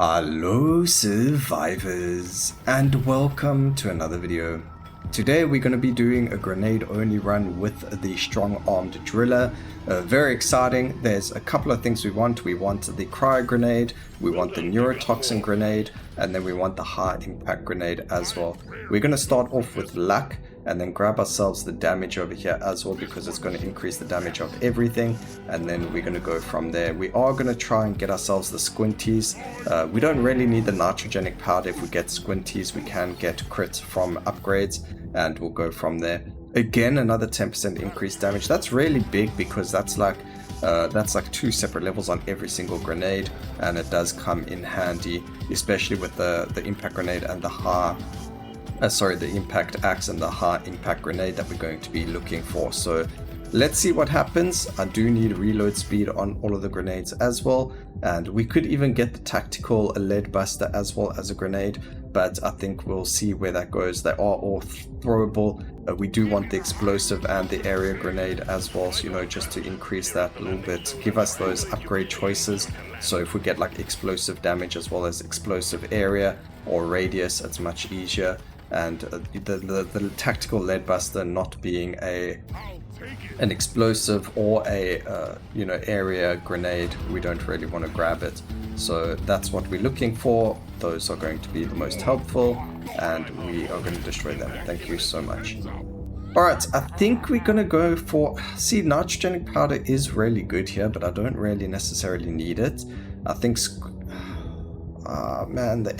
Hello survivors, and welcome to another video. Today we're going to be doing a grenade only run with the strong armed driller. Very exciting. There's a couple of things we want. We want the cryo grenade, we want the neurotoxin grenade, and then we want the high impact grenade as well. We're going to start off with luck and then grab ourselves the damage over here as well, because it's going to increase the damage of everything, and then we're going to go from there. We are going to try and get ourselves the squinties. We don't really need the nitrogenic powder. If we get squinties, we can get crits from upgrades, and we'll go from there. Again, another 10% increased damage. That's really big, because that's like 2 separate levels on every single grenade, and it does come in handy, especially with the impact grenade and the the impact axe and the high impact grenade that we're going to be looking for. So let's see what happens. I do need reload speed on all of the grenades as well, and we could even get the tactical lead buster as well as a grenade, but I think we'll see where that goes. They are all throwable. We do want the explosive and the area grenade as well, so just to increase that a little bit, give us those upgrade choices. So if we get like explosive damage as well as explosive area or radius, it's much easier. And the tactical lead buster not being an explosive or a area grenade, we don't really want to grab it. So that's what we're looking for. Those are going to be the most helpful, and we are going to destroy them. Thank you so much. Alright, I think we're going to go for... See, nitrogenic powder is really good here, but I don't really necessarily need it. I think... man, the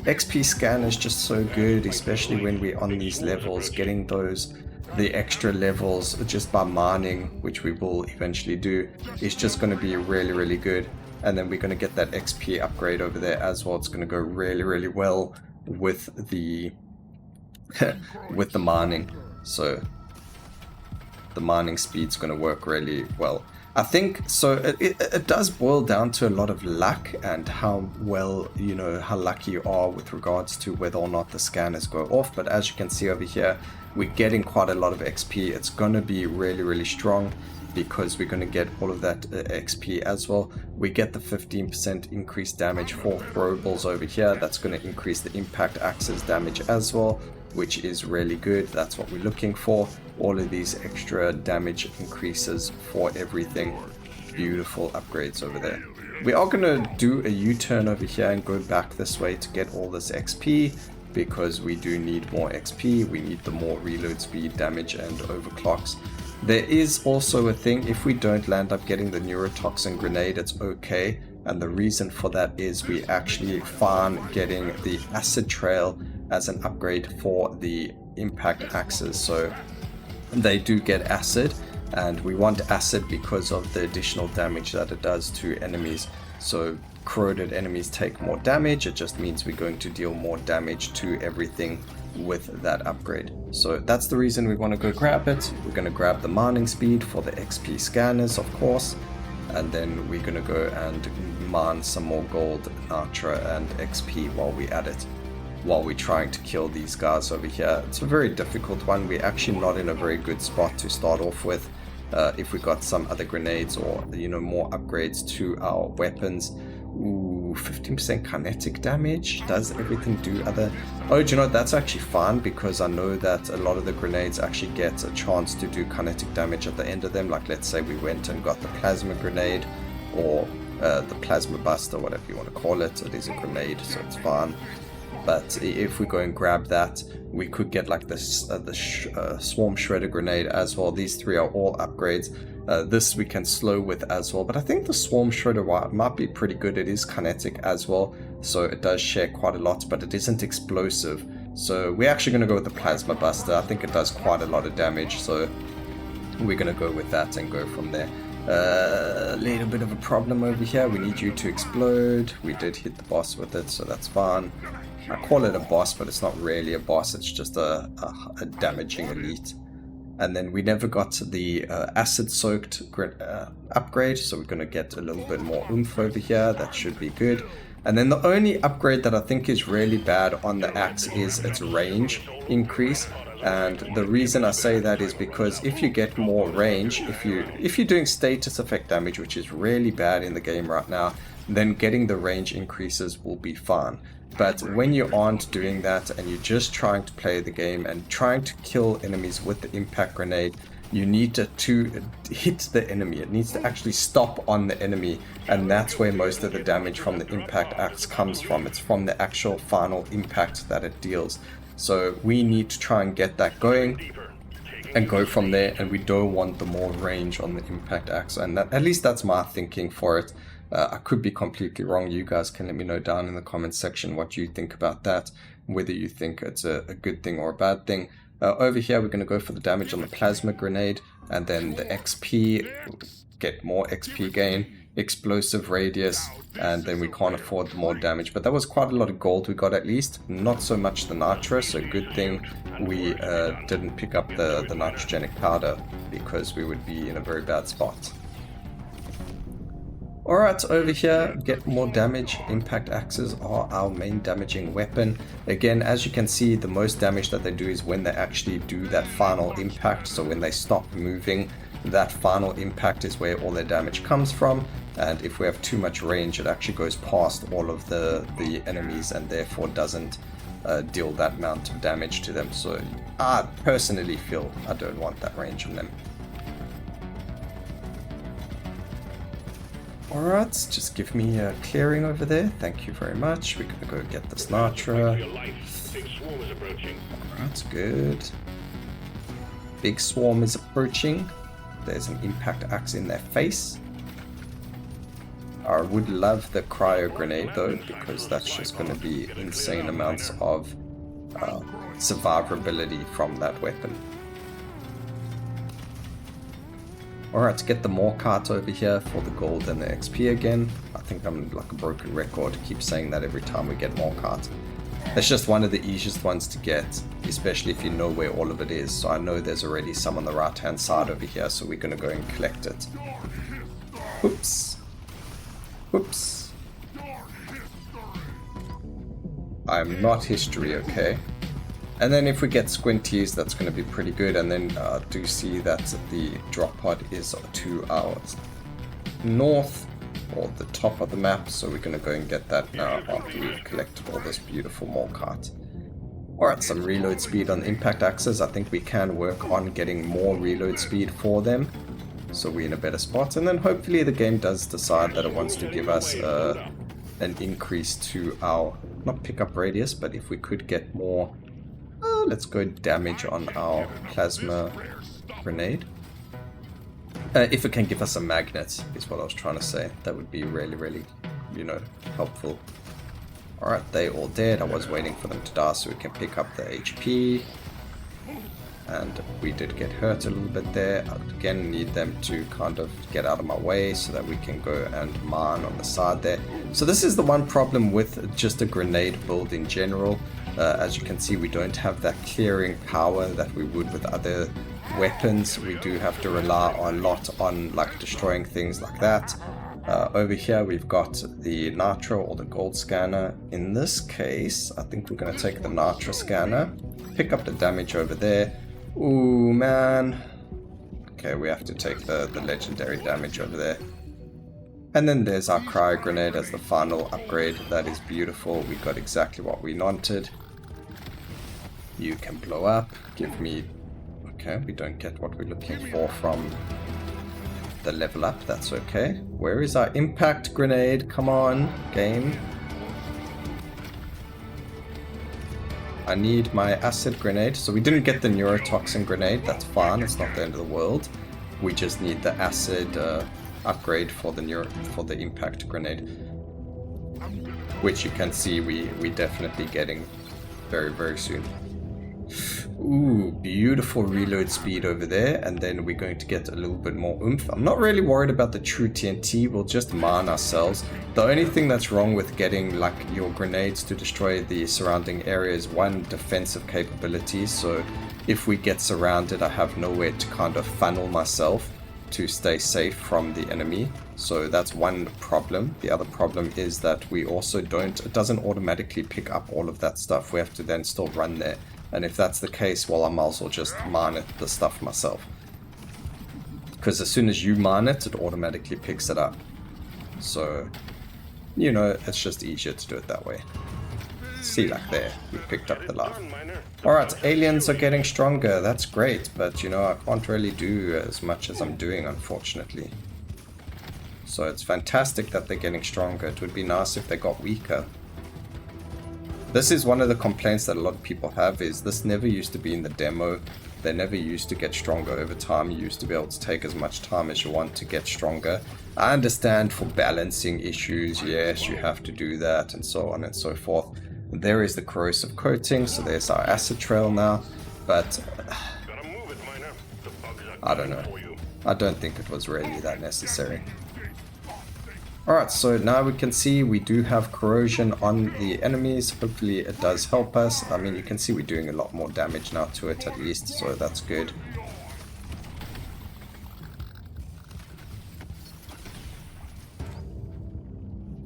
XP scan is just so good, especially when we're on these levels. Getting the extra levels just by mining, which we will eventually do, is just going to be really, really good. And then we're going to get that XP upgrade over there as well. It's going to go really, really well with the with the mining. So the mining speed's going to work really well. I think so. It does boil down to a lot of luck and how well, how lucky you are with regards to whether or not the scanners go off. But as you can see over here, we're getting quite a lot of XP. It's going to be really, really strong, because we're going to get all of that XP as well. We get the 15% increased damage for throwables over here. That's going to increase the impact axes damage as well, which is really good. That's what we're looking for. All of these extra damage increases for everything. Beautiful upgrades over there. We are going to do a U-turn over here and go back this way to get all this XP, because we do need more XP. We need the more reload speed, damage, and overclocks. There is also a thing, if we don't land up getting the neurotoxin grenade, it's okay. And the reason for that is we actually find getting the acid trail as an upgrade for the impact axes. So they do get acid, and we want acid because of the additional damage that it does to enemies. So corroded enemies take more damage. It just means we're going to deal more damage to everything with that upgrade. So that's the reason we want to go grab it. We're going to grab the mining speed for the XP scanners, of course, and then we're going to go and mine some more gold, nitra, and XP while we at it, while we're trying to kill these guys over here. It's a very difficult one. We're actually not in a very good spot to start off with. If we got some other grenades or more upgrades to our weapons. Ooh, 15% kinetic damage. Does everything do other... Oh, do you know, that's actually fine, because I know that a lot of the grenades actually get a chance to do kinetic damage at the end of them. Like, let's say we went and got the plasma grenade, or the plasma buster, whatever you want to call it. It is a grenade, so it's fine. But if we go and grab that, we could get like this swarm shredder grenade as well. These three are all upgrades. This we can slow with as well, but I think the swarm shredder might be pretty good. It is kinetic as well, so it does share quite a lot, but it isn't explosive. So we're actually going to go with the plasma buster. I think it does quite a lot of damage, so we're going to go with that and go from there. A little bit of a problem over here. We need you to explode. We did hit the boss with it, so that's fine. I call it a boss, but it's not really a boss. It's just a damaging elite. And then we never got the acid-soaked upgrade, so we're going to get a little bit more oomph over here. That should be good. And then the only upgrade that I think is really bad on the axe is its range increase. And the reason I say that is because if you get more range, if you're doing status effect damage, which is really bad in the game right now, then getting the range increases will be fine. But when you aren't doing that and you're just trying to play the game and trying to kill enemies with the impact grenade, you need to hit the enemy. It needs to actually stop on the enemy, and that's where most of the damage from the impact axe comes from. It's from the actual final impact that it deals. So we need to try and get that going and go from there, and we don't want the more range on the impact axe, and at least that's my thinking for it. I could be completely wrong. You guys can let me know down in the comments section what you think about that, whether you think it's a good thing or a bad thing. Over here we're going to go for the damage on the plasma grenade, and then the XP, get more XP gain, explosive radius, and then we can't afford more damage. But that was quite a lot of gold we got at least, not so much the nitro, so good thing we didn't pick up the nitrogenic powder, because we would be in a very bad spot. Alright, over here, get more damage. Impact axes are our main damaging weapon. Again, as you can see, the most damage that they do is when they actually do that final impact. So when they stop moving, that final impact is where all their damage comes from. And if we have too much range, it actually goes past all of the enemies and therefore doesn't deal that amount of damage to them. So I personally feel I don't want that range on them. Alright, just give me a clearing over there. Thank you very much. We're gonna go get this nitro. Alright, good. Big swarm is approaching. There's an impact axe in their face. I would love the cryo grenade though, because that's just going to be insane amounts of survivability from that weapon. Alright, to get the more cart over here for the gold and the XP again. I think I'm like a broken record to keep saying that every time we get more cart. It's just one of the easiest ones to get, especially if you know where all of it is. So I know there's already some on the right hand side over here, so we're going to go and collect it. Oops. Oops. I'm not history, okay? And then if we get squinties, that's going to be pretty good. And then do see that the drop pod is to our north, or the top of the map. So we're going to go and get that now after we've collected all this beautiful more cart. Alright, some reload speed on impact axes. I think we can work on getting more reload speed for them, so we're in a better spot. And then hopefully the game does decide that it wants to give us an increase to our, not pickup radius, but if we could get more, let's go damage on our plasma grenade. If it can give us a magnet, is what I was trying to say. That would be really, really, helpful. Alright, they all dead. I was waiting for them to die so we can pick up the HP. And we did get hurt a little bit there. I again need them to kind of get out of my way so that we can go and mine on the side there. So this is the one problem with just a grenade build in general. As you can see, we don't have that clearing power that we would with other weapons. We do have to rely a lot on like destroying things like that. Over here we've got the nitro or the gold scanner. In this case, I think we're going to take the nitro scanner, pick up the damage over there. Ooh, man. Okay, we have to take the legendary damage over there. And then there's our cryo grenade as the final upgrade. That is beautiful. We got exactly what we wanted. You can blow up. Give me... Okay, we don't get what we're looking for from the level up. That's okay. Where is our impact grenade? Come on, game. I need my acid grenade. So we didn't get the neurotoxin grenade. That's fine. It's not the end of the world. We just need the acid upgrade for the impact grenade, which you can see we definitely getting very, very soon. Ooh, beautiful reload speed over there, and then we're going to get a little bit more oomph. I'm not really worried about the true TNT. We'll just mine ourselves. The only thing that's wrong with getting like your grenades to destroy the surrounding area is one, defensive capabilities. So if we get surrounded, I have nowhere to kind of funnel myself to stay safe from the enemy. So that's one problem. The other problem is that we also it doesn't automatically pick up all of that stuff. We have to then still run there. And if that's the case, well, I might as well just mine the stuff myself. Because as soon as you mine it, it automatically picks it up. So You know, it's just easier to do it that way. See, like there, we picked up the laugh. Alright, aliens are getting stronger, that's great, but you know, I can't really do as much as I'm doing, unfortunately. So it's fantastic that they're getting stronger. It would be nice if they got weaker. This is one of the complaints that a lot of people have, is this never used to be in the demo. They never used to get stronger over time. You used to be able to take as much time as you want to get stronger. I understand for balancing issues, yes, you have to do that, and so on and so forth. There is the corrosive coating, so there's our acid trail now, but I don't know. I don't think it was really that necessary. Alright, so now we can see we do have corrosion on the enemies. Hopefully it does help us. I mean, you can see we're doing a lot more damage now to it at least, so that's good.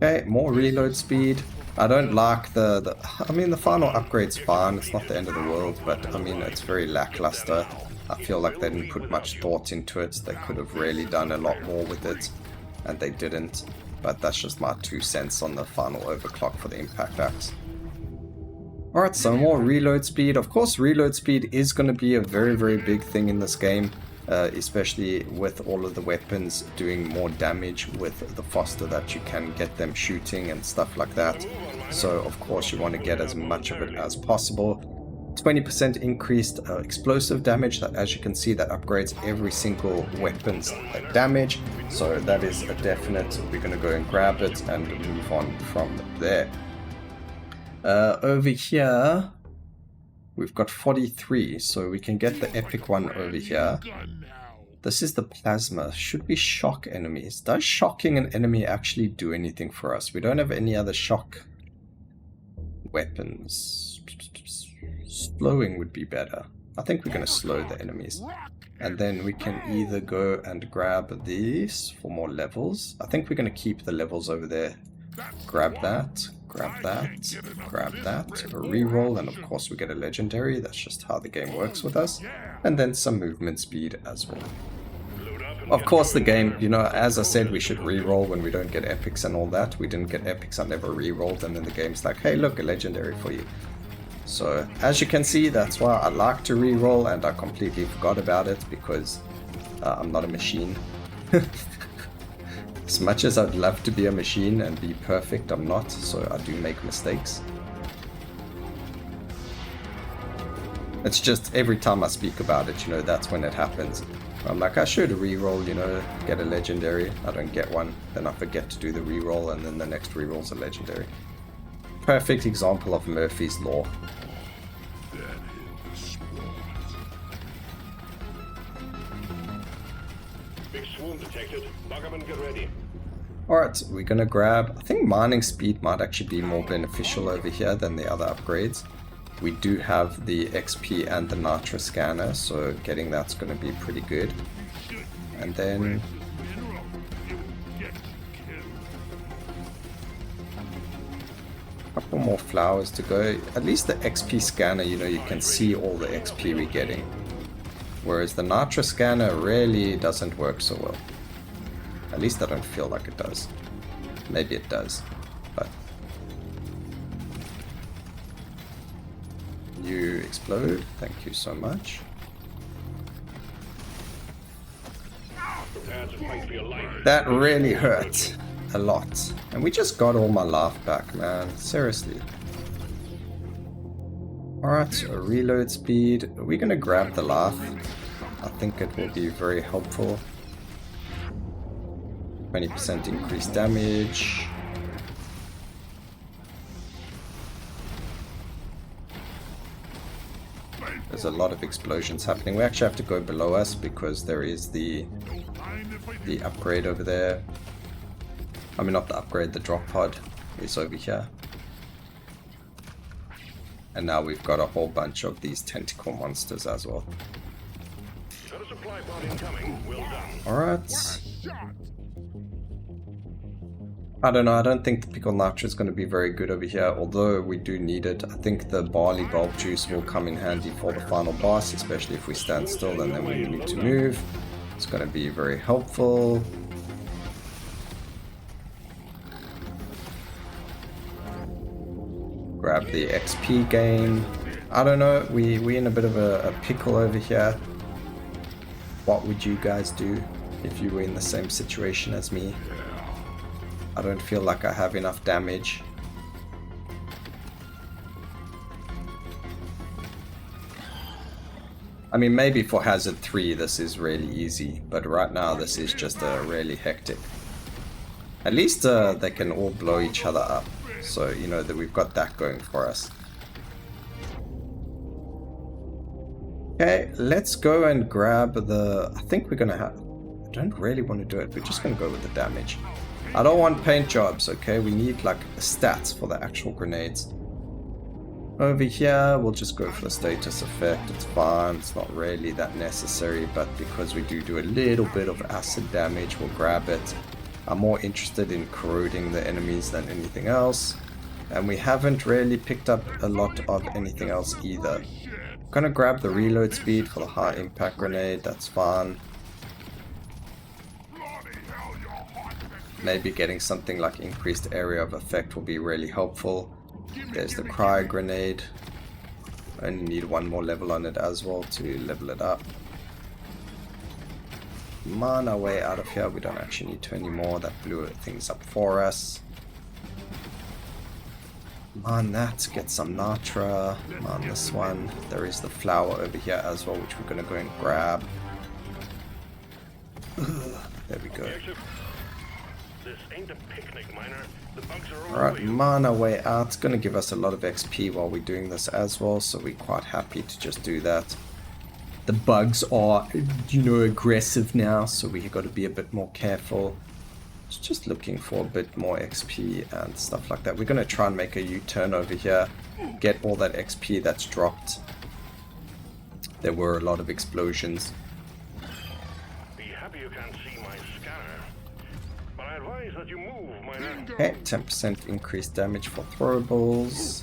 Okay, more reload speed. I don't like I mean, the final upgrade's fine, it's not the end of the world, but I mean, it's very lackluster. I feel like they didn't put much thought into it. They could have really done a lot more with it, and they didn't. But that's just my 2 cents on the final overclock for the impact axe. Alright, so more reload speed. Of course, reload speed is going to be a very, very big thing in this game. Especially with all of the weapons doing more damage with the faster that you can get them shooting and stuff like that. So of course you want to get as much of it as possible. 20% increased explosive damage, that, as you can see, that upgrades every single weapon's damage. So that is a definite. We're going to go and grab it and move on from there. Over here we've got 43, so we can get the epic one over here. This is the plasma. Should we shock enemies? Does shocking an enemy actually do anything for us? We don't have any other shock weapons. Slowing would be better. I think we're going to slow the enemies. And then we can either go and grab these for more levels. I think we're going to keep the levels over there. Grab that, grab that, grab that, a reroll, and of course we get a legendary. That's just how the game works with us. And then some movement speed as well. Of course the game, you know, as I said, we should reroll when we don't get epics and all that. We didn't get epics, I never rerolled, and then the game's like, hey look, a legendary for you. So as you can see, that's why I like to reroll, and I completely forgot about it because I'm not a machine. As much as I'd love to be a machine and be perfect, I'm not, so I do make mistakes. It's just every time I speak about it, you know, that's when it happens. I'm like, I should reroll, you know, get a legendary. I don't get one, then I forget to do the reroll, and then the next reroll's a legendary. Perfect example of Murphy's Law. Big swoon detected. Lock up and get ready. Alright, we're gonna grab, I think mining speed might actually be more beneficial over here than the other upgrades. We do have the XP and the Nitra scanner, so getting that's gonna be pretty good. And then a couple more flowers to go. At least the XP scanner, you know, you can see all the XP we're getting. Whereas the Nitra scanner really doesn't work so well. At least I don't feel like it does. Maybe it does, but... You explode, thank you so much. That really hurt a lot. And we just got all my life back, man. Seriously. Alright, so reload speed. We're gonna grab the laugh. I think it will be very helpful. 20% increased damage. There's a lot of explosions happening. We actually have to go below us because there is the upgrade over there. I mean, not the upgrade, the drop pod is over here. And now we've got a whole bunch of these tentacle monsters as well. Alright. I don't know, I don't think the Pickle Nitra is going to be very good over here, although we do need it. I think the barley bulb juice will come in handy for the final boss, especially if we stand still and then we need to move. It's going to be very helpful. grab the XP gain. I don't know, we in a bit of a pickle over here. What would you guys do if you were in the same situation as me? I don't feel like I have enough damage. I mean, maybe for Hazard 3 this is really easy, but right now this is just really hectic. At least they can all blow each other up, so you know that we've got that going for us. Okay, let's go and grab the... I think we're gonna have... I don't really want to do it, we're just gonna go with the damage. I don't want paint jobs, okay? We need like stats for the actual grenades. Over here, we'll just go for the status effect. It's fine, it's not really that necessary, but because we do a little bit of acid damage, we'll grab it. I'm more interested in corroding the enemies than anything else. And we haven't really picked up a lot of anything else either. I'm gonna grab the reload speed for the high impact grenade, that's fine. Maybe getting something like increased area of effect will be really helpful. There's the cryo grenade. I only need one more level on it as well to level it up. Come on, our way out of here. We don't actually need to anymore. That blew things up for us. Come on, that. Get some nitra. Come on, this one. There is the flower over here as well, which we're going to go and grab. There we go. This ain't a picnic, miner. The bugs are Alright, mana way out. It's going to give us a lot of XP while we're doing this as well, so we're quite happy to just do that. The bugs are, you know, aggressive now, so we've got to be a bit more careful. Just looking for a bit more XP and stuff like that. We're going to try and make a U-turn over here, get all that XP that's dropped. There were a lot of explosions. Be happy you can't see my scanner. But I advise that you move, miner. Okay, 10% increased damage for throwables.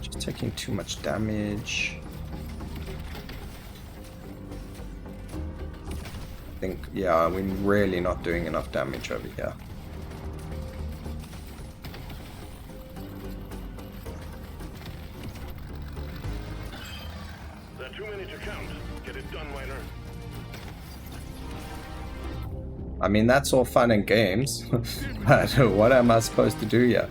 Just taking too much damage. I think, yeah, we're really not doing enough damage over here. There are too many to count. Get it done, miner. I mean, that's all fun and games, but what am I supposed to do here?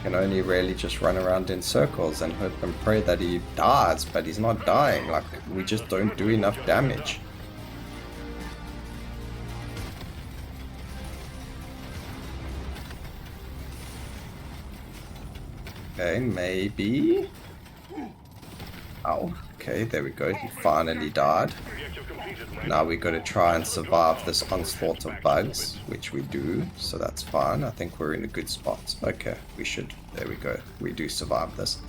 Can only really just run around in circles and hope and pray that he dies, but he's not dying. Like, we just don't do enough damage. Okay, maybe. Oh, okay, there we go. He finally died. Now we got to try and survive this onslaught of bugs, which we do, so that's fine. I think we're in a good spot. Okay, we should, there we go. We do survive this.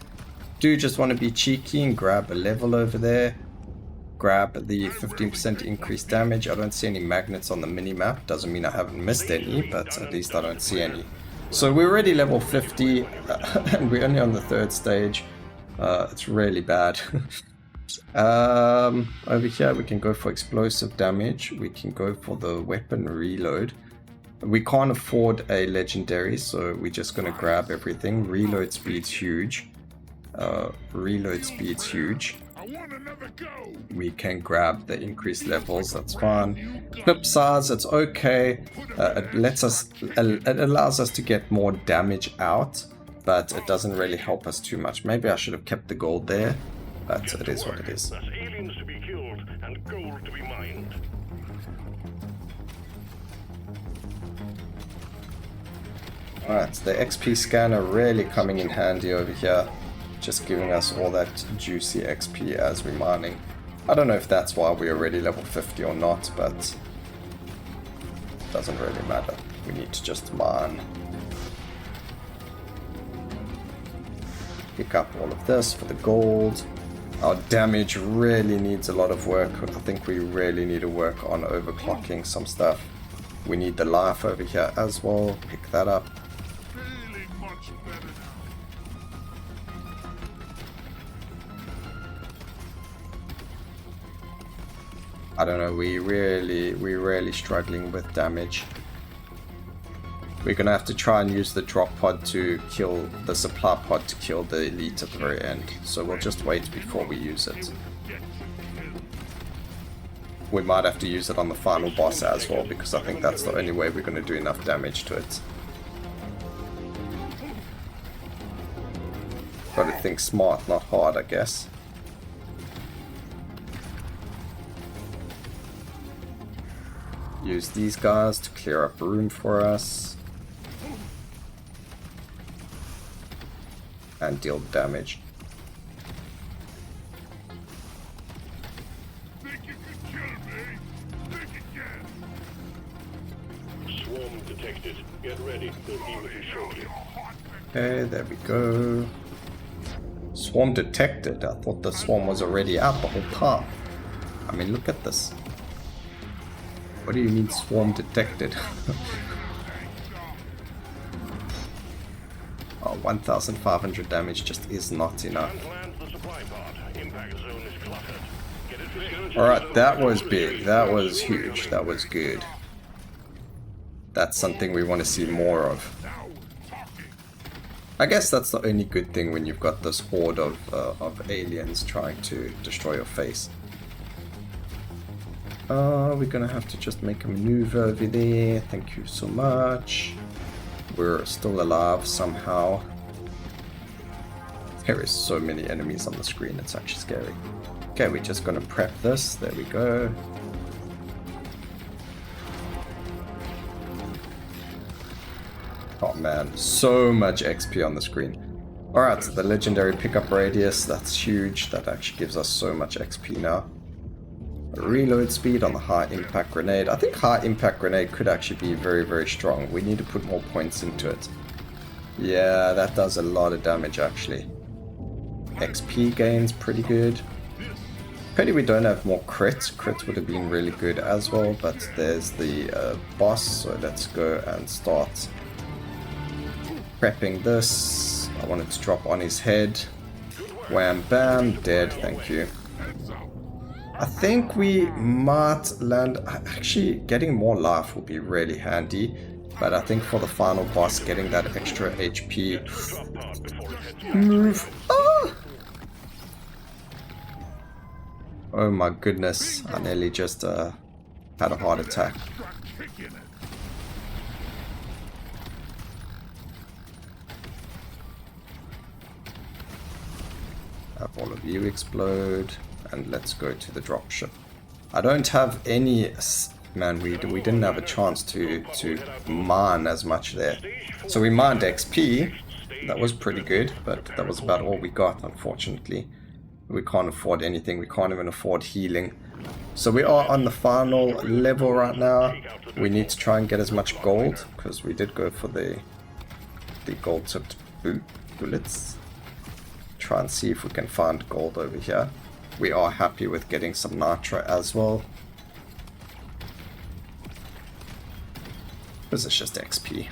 Do just want to be cheeky and grab a level over there. Grab the 15% increased damage. I don't see any magnets on the mini-map. Doesn't mean I haven't missed any, but at least I don't see any. So we're already level 50, and we're only on the 3rd stage. It's really bad. Over here we can go for explosive damage. We can go for the weapon reload. We can't afford a legendary, so we're just going to grab everything. Reload speed's huge. Reload speed's huge. We can grab the increased levels, that's fine. Clip size, it's okay. It allows us to get more damage out, but it doesn't really help us too much. Maybe I should have kept the gold there, but it is what it is. There's aliens to be killed and gold to be mined. Alright, the XP scanner really coming in handy over here. Just giving us all that juicy XP as we're mining. I don't know if that's why we're already level 50 or not, but it doesn't really matter. We need to just mine. Pick up all of this for the gold. Our damage really needs a lot of work. I think we really need to work on overclocking some stuff. We need the life over here as well. Pick that up. I don't know, we're really struggling with damage. We're gonna have to try and use the drop pod to kill the supply pod to kill the elite at the very end. So we'll just wait before we use it. We might have to use it on the final boss as well, because I think that's the only way we're gonna do enough damage to it. Gotta think smart, not hard, I guess. Use these guys to clear up room for us. And deal damage. Think you could kill me? Think again. Swarm detected. Get ready. They'll be with you shortly. Okay, there we go. Swarm detected. I thought the swarm was already out the whole time. I mean, look at this. What do you mean swarm detected? Oh, 1,500 damage just is not enough. Alright, that was big. That was huge. That was good. That's something we want to see more of. I guess that's the only good thing when you've got this horde of aliens trying to destroy your face. We're gonna have to just make a maneuver over there. Thank you so much. We're still alive somehow. There is so many enemies on the screen, it's actually scary. Okay, we're just gonna prep this. There we go. Oh man, so much XP on the screen. Alright, so the legendary pickup radius, that's huge. That actually gives us so much XP now. Reload speed on the high impact grenade. I think high impact grenade could actually be very strong. We need to put more points into it. Yeah, that does a lot of damage actually. XP gains pretty good. Pity we don't have more crits. Crits would have been really good as well, but there's the boss, so let's go and start prepping this. I wanted to drop on his head. Wham bam, dead, thank you. I think we might land... Actually, getting more life will be really handy. But I think for the final boss, getting that extra HP... Move! Ah! Oh my goodness, I nearly just had a heart attack. Have all of you explode. And let's go to the dropship. I don't have any... Man, we didn't have a chance to mine as much there. So we mined XP. That was pretty good, but that was about all we got, unfortunately. We can't afford anything. We can't even afford healing. So we are on the final level right now. We need to try and get as much gold, because we did go for the gold-tipped bullets. Try and see if we can find gold over here. We are happy with getting some nitra as well. This is just XP.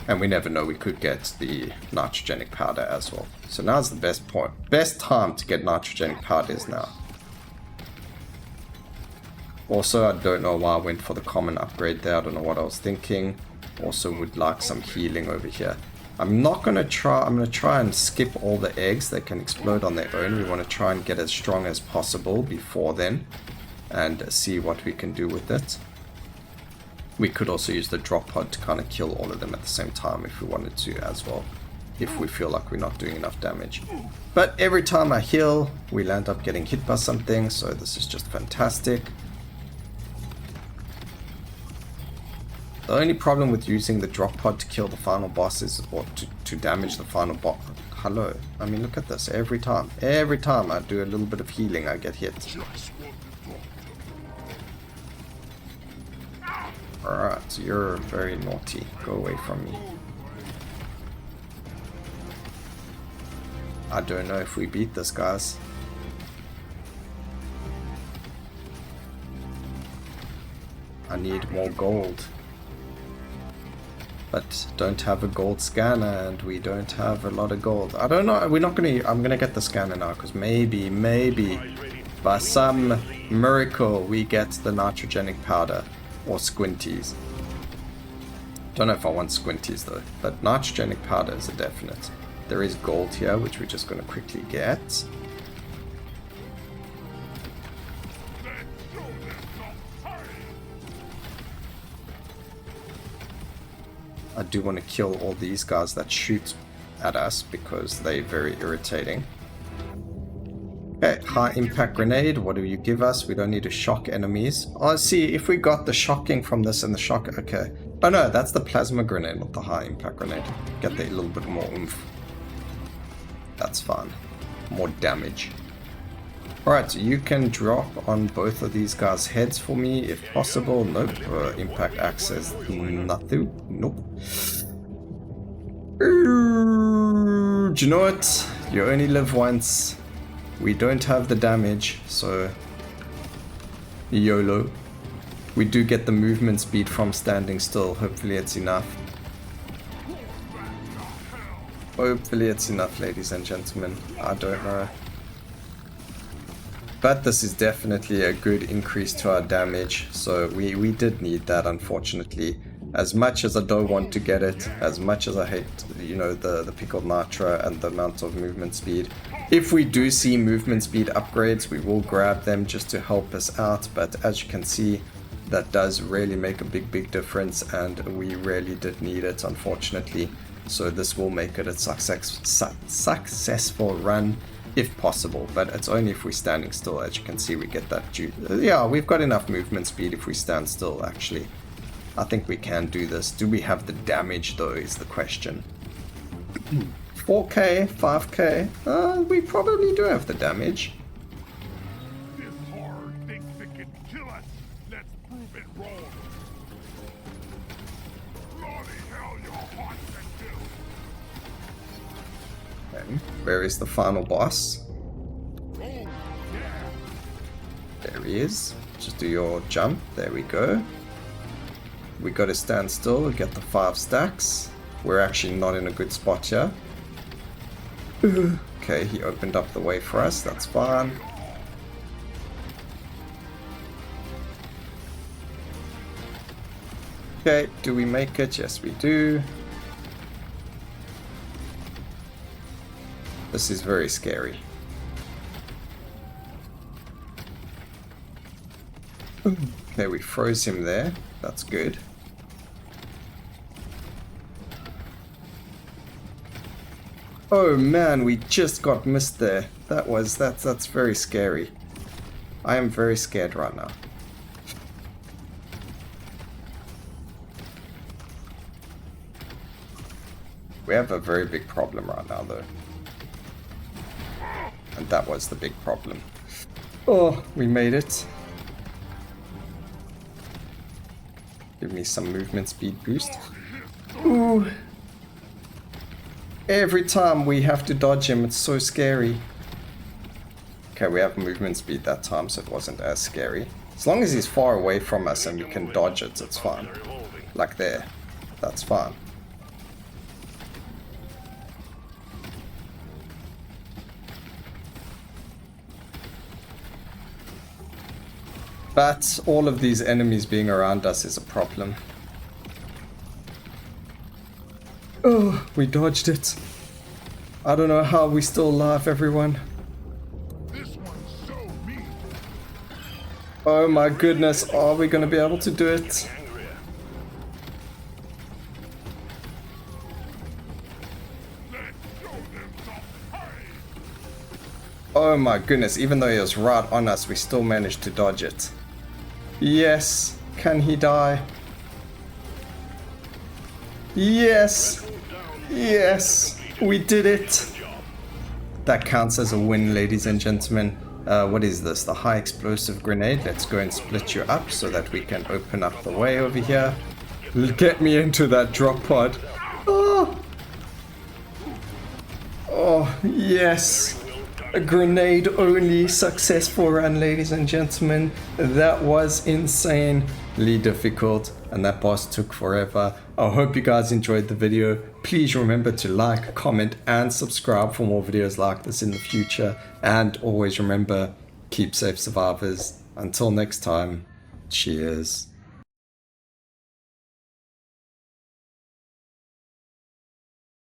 And we never know, we could get the nitrogenic powder as well. So now's the best time to get nitrogenic powders now. Also, I don't know why I went for the common upgrade there. I don't know what I was thinking. Also would like some healing over here. I'm gonna try and skip all the eggs. They can explode on their own. We want to try and get as strong as possible before then and see what we can do with it. We could also use the drop pod to kind of kill all of them at the same time if we wanted to as well, if we feel like we're not doing enough damage. But every time I heal, we'll end up getting hit by something, so this is just fantastic. The only problem with using the drop pod to kill the final boss is, or to damage the final boss. Hello. I mean, look at this. Every time I do a little bit of healing, I get hit. Alright, you're very naughty. Go away from me. I don't know if we beat this, guys. I need more gold. But don't have a gold scanner, and we don't have a lot of gold. I don't know. I'm gonna get the scanner now, because maybe By some miracle, we get the nitrogenic powder, or squinties. Don't know if I want squinties though, but nitrogenic powder is a definite. There is gold here, which we're just going to quickly get. I do want to kill all these guys that shoot at us because they're very irritating. Okay, high impact grenade. What do you give us? We don't need to shock enemies. Oh, see, if we got the shocking from this and the shock. Okay. Oh no, that's the plasma grenade, not the high impact grenade. Get the little bit more oomph. That's fine. More damage. Alright, so you can drop on both of these guys' heads for me if possible. Nope. Impact access. Nothing. Nope. Do you know what? You only live once. We don't have the damage, so YOLO. We do get the movement speed from standing still. Hopefully it's enough. Hopefully it's enough, ladies and gentlemen. I don't know. But this is definitely a good increase to our damage, so we did need that, unfortunately. As much as I don't want to get it, as much as I hate, you know, the pickled nitro and the amount of movement speed. If we do see movement speed upgrades, we will grab them just to help us out, but as you can see, that does really make a big difference, and we really did need it, unfortunately. So this will make it a successful run, if possible, but it's only if we're standing still. As you can see, we get that yeah, we've got enough movement speed if we stand still, actually. I think we can do this. Do we have the damage, though, is the question. 4k, 5k, we probably do have the damage. This horde thinks it can kill us. Let's prove it wrong. Bloody hell, you're hot and kill. Okay, where is the final boss? There he is. Just do your jump. There we go. We got to stand still and get the 5 stacks. We're actually not in a good spot here. Okay, he opened up the way for us. That's fine. Okay, do we make it? Yes, we do. This is very scary. Okay, we froze him there. That's good. Oh man, we just got missed there. That's very scary. I am very scared right now. We have a very big problem right now though. And that was the big problem. Oh, we made it. Give me some movement speed boost. Ooh. Every time we have to dodge him, it's so scary. Okay, we have movement speed that time, so it wasn't as scary. As long as he's far away from us and we can dodge it, it's fine. Like there. That's fine. But all of these enemies being around us is a problem. Oh, we dodged it. I don't know how we still alive, everyone. This one's so mean. Oh my goodness, are we going to be able to do it? Let's show them some pain. Oh my goodness, even though he was right on us, we still managed to dodge it. Yes, can he die? Yes, yes, we did it. That counts as a win, ladies and gentlemen. What is this? The high explosive grenade. Let's go and split you up so that we can open up the way over here. Get me into that drop pod. Oh, oh yes. A grenade only successful run, ladies and gentlemen. That was insanely difficult and that boss took forever. I hope you guys enjoyed the video. Please remember to like, comment and subscribe for more videos like this in the future. And always remember, Keep safe, survivors. Until next time, cheers.